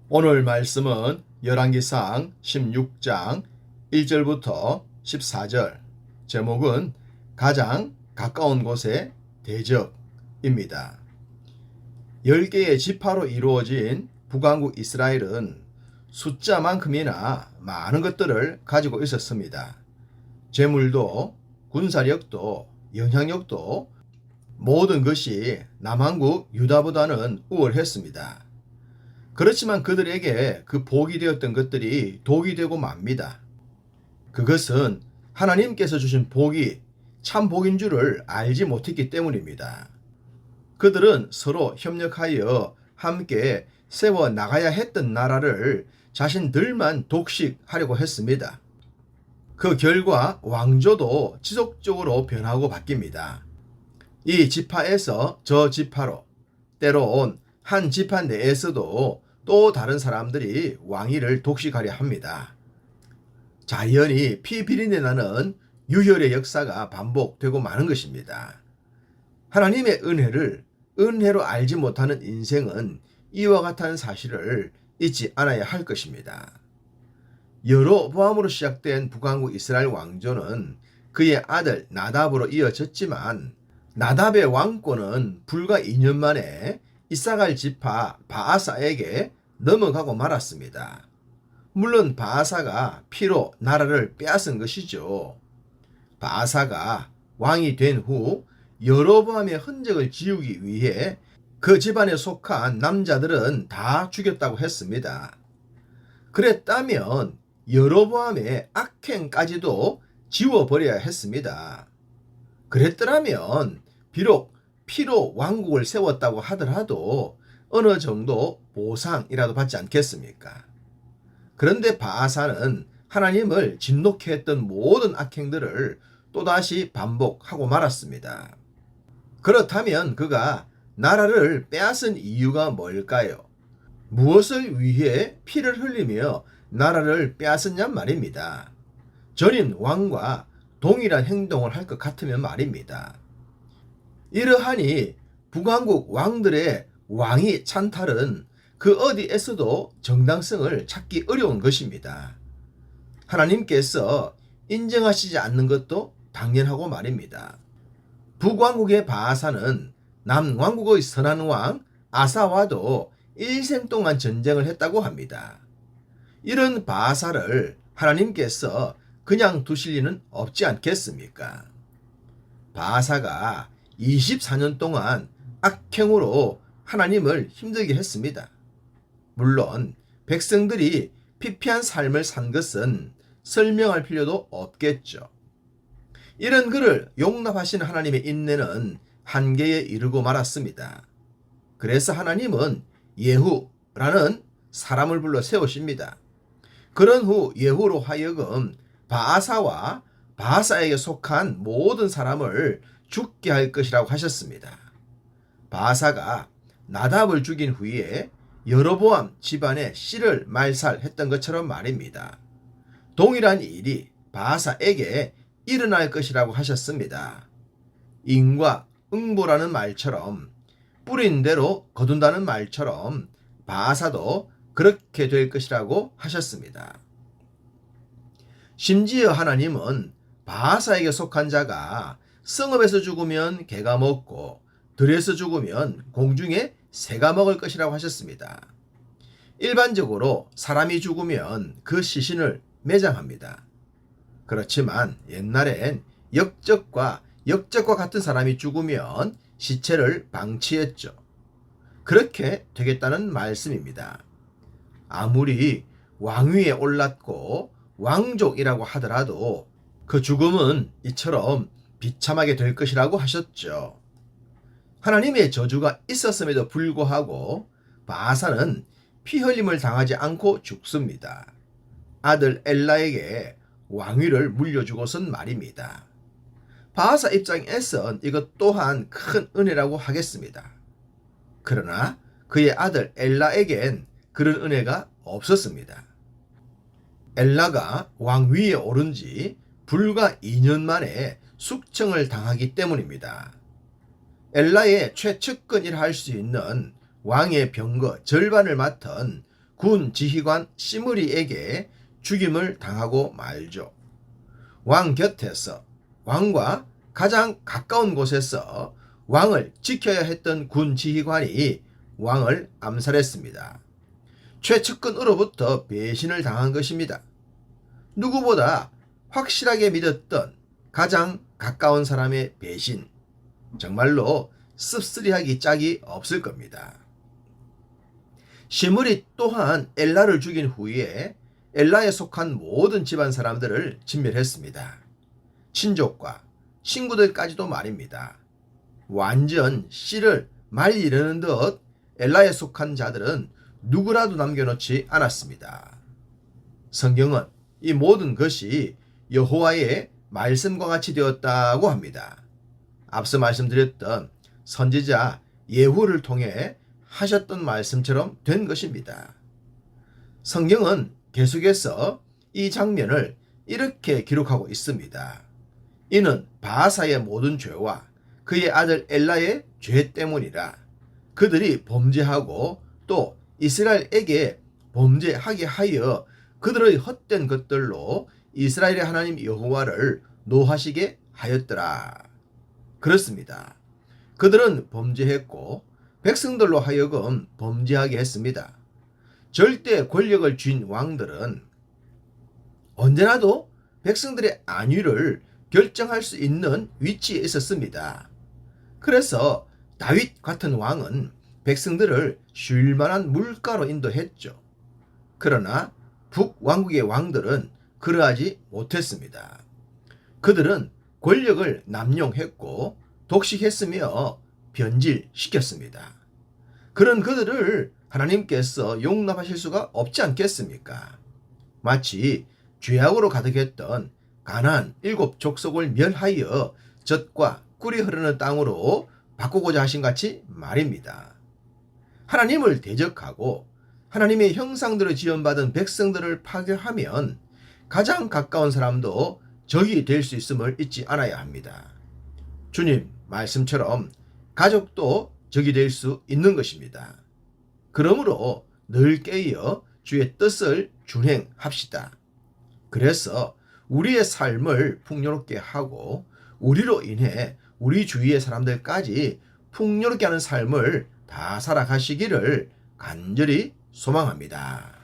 오늘 말씀은 열왕기상 16장 1절부터 14절, 제목은 가장 가까운 곳의 대적입니다. 10개의 지파로 이루어진 북왕국 이스라엘은 숫자만큼이나 많은 것들을 가지고 있었습니다. 재물도 군사력도 영향력도 모든 것이 남왕국 유다보다는 우월했습니다. 그렇지만 그들에게 그 복이 되었던 것들이 독이 되고 맙니다. 그것은 하나님께서 주신 복이 참 복인 줄을 알지 못했기 때문입니다. 그들은 서로 협력하여 함께 세워 나가야 했던 나라를 자신들만 독식하려고 했습니다. 그 결과 왕조도 지속적으로 변하고 바뀝니다. 이 지파에서 저 지파로, 때론 한 지파 내에서도 또 다른 사람들이 왕위를 독식하려 합니다. 자연히 피 비린내 나는 유혈의 역사가 반복되고 마는 것입니다. 하나님의 은혜를 은혜로 알지 못하는 인생은 이와 같은 사실을 잊지 않아야 할 것입니다. 여로보암으로 시작된 북왕국 이스라엘 왕조는 그의 아들 나답으로 이어졌지만 나답의 왕권은 불과 2년 만에 이사갈 지파 바아사에게 넘어가고 말았습니다. 물론 바아사가 피로 나라를 빼앗은 것이죠. 바아사가 왕이 된 후 여로보암의 흔적을 지우기 위해 그 집안에 속한 남자들은 다 죽였다고 했습니다. 그랬다면 여로보암의 악행까지도 지워버려야 했습니다. 그랬더라면 비록 피로 왕국을 세웠다고 하더라도 어느 정도 보상이라도 받지 않겠습니까? 그런데 바아사는 하나님을 진노케 했던 모든 악행들을 또다시 반복하고 말았습니다. 그렇다면 그가 나라를 빼앗은 이유가 뭘까요? 무엇을 위해 피를 흘리며 나라를 빼앗았냔 말입니다. 전임 왕과 동일한 행동을 할 것 같으면 말입니다. 이러하니 북왕국 왕들의 왕위 찬탈은 그 어디에서도 정당성을 찾기 어려운 것입니다. 하나님께서 인정하시지 않는 것도 당연하고 말입니다. 북왕국의 바아사는 남왕국의 선한 왕 아사와도 일생 동안 전쟁을 했다고 합니다. 이런 바아사를 하나님께서 그냥 두실 리는 없지 않겠습니까? 바아사가 24년 동안 악행으로 하나님을 힘들게 했습니다. 물론 백성들이 피폐한 삶을 산 것은 설명할 필요도 없겠죠. 이런 그를 용납하신 하나님의 인내는 한계에 이르고 말았습니다. 그래서 하나님은 예후라는 사람을 불러 세우십니다. 그런 후 예후로 하여금 바아사와 바아사에게 속한 모든 사람을 죽게 할 것이라고 하셨습니다. 바아사가 나답을 죽인 후에 여로보암 집안의 씨를 말살했던 것처럼 말입니다. 동일한 일이 바아사에게 일어날 것이라고 하셨습니다. 인과 응보라는 말처럼 뿌린 대로 거둔다는 말처럼 바아사도 그렇게 될 것이라고 하셨습니다. 심지어 하나님은 바아사에게 속한 자가 성읍에서 죽으면 개가 먹고 들에서 죽으면 공중에 새가 먹을 것이라고 하셨습니다. 일반적으로 사람이 죽으면 그 시신을 매장합니다. 그렇지만 옛날엔 역적과 같은 사람이 죽으면 시체를 방치했죠. 그렇게 되겠다는 말씀입니다. 아무리 왕위에 올랐고 왕족이라고 하더라도 그 죽음은 이처럼 비참하게 될 것이라고 하셨죠. 하나님의 저주가 있었음에도 불구하고 바아사는 피 흘림을 당하지 않고 죽습니다. 아들 엘라에게 왕위를 물려주고선 말입니다. 바아사 입장에선 이것 또한 큰 은혜라고 하겠습니다. 그러나 그의 아들 엘라에겐 그런 은혜가 없었습니다. 엘라가 왕위에 오른 지 불과 2년 만에 숙청을 당하기 때문입니다. 엘라의 최측근이라 할 수 있는 왕의 병거 절반을 맡은 군 지휘관 시므리에게 죽임을 당하고 말죠. 왕 곁에서 왕과 가장 가까운 곳에서 왕을 지켜야 했던 군 지휘관이 왕을 암살했습니다. 최측근으로부터 배신을 당한 것입니다. 누구보다 확실하게 믿었던 가장 가까운 사람의 배신, 정말로 씁쓸히하기 짝이 없을 겁니다. 시므리 또한 엘라를 죽인 후에 엘라에 속한 모든 집안 사람들을 진멸했습니다. 친족과 친구들까지도 말입니다. 완전 씨를 말리려는 듯 엘라에 속한 자들은 누구라도 남겨놓지 않았습니다. 성경은 이 모든 것이 여호와의 말씀과 같이 되었다고 합니다. 앞서 말씀드렸던 선지자 예후를 통해 하셨던 말씀처럼 된 것입니다. 성경은 계속해서 이 장면을 이렇게 기록하고 있습니다. 이는 바하사의 모든 죄와 그의 아들 엘라의 죄 때문이라. 그들이 범죄하고 또 이스라엘에게 범죄하게 하여 그들의 헛된 것들로 이스라엘의 하나님 여호와를 노하시게 하였더라. 그렇습니다. 그들은 범죄했고 백성들로 하여금 범죄하게 했습니다. 절대 권력을 쥔 왕들은 언제나도 백성들의 안위를 결정할 수 있는 위치에 있었습니다. 그래서 다윗 같은 왕은 백성들을 쉴만한 물가로 인도했죠. 그러나 북왕국의 왕들은 그러하지 못했습니다. 그들은 권력을 남용했고 독식했으며 변질시켰습니다. 그런 그들을 하나님께서 용납하실 수가 없지 않겠습니까? 마치 죄악으로 가득했던 가나안 7족속을 멸하여 젖과 꿀이 흐르는 땅으로 바꾸고자 하신 같이 말입니다. 하나님을 대적하고 하나님의 형상대로 지원받은 백성들을 파괴하면 가장 가까운 사람도 적이 될 수 있음을 잊지 않아야 합니다. 주님 말씀처럼 가족도 적이 될 수 있는 것입니다. 그러므로 늘 깨어 주의 뜻을 준행합시다. 그래서 우리의 삶을 풍요롭게 하고 우리로 인해 우리 주위의 사람들까지 풍요롭게 하는 삶을 다 살아가시기를 간절히 소망합니다.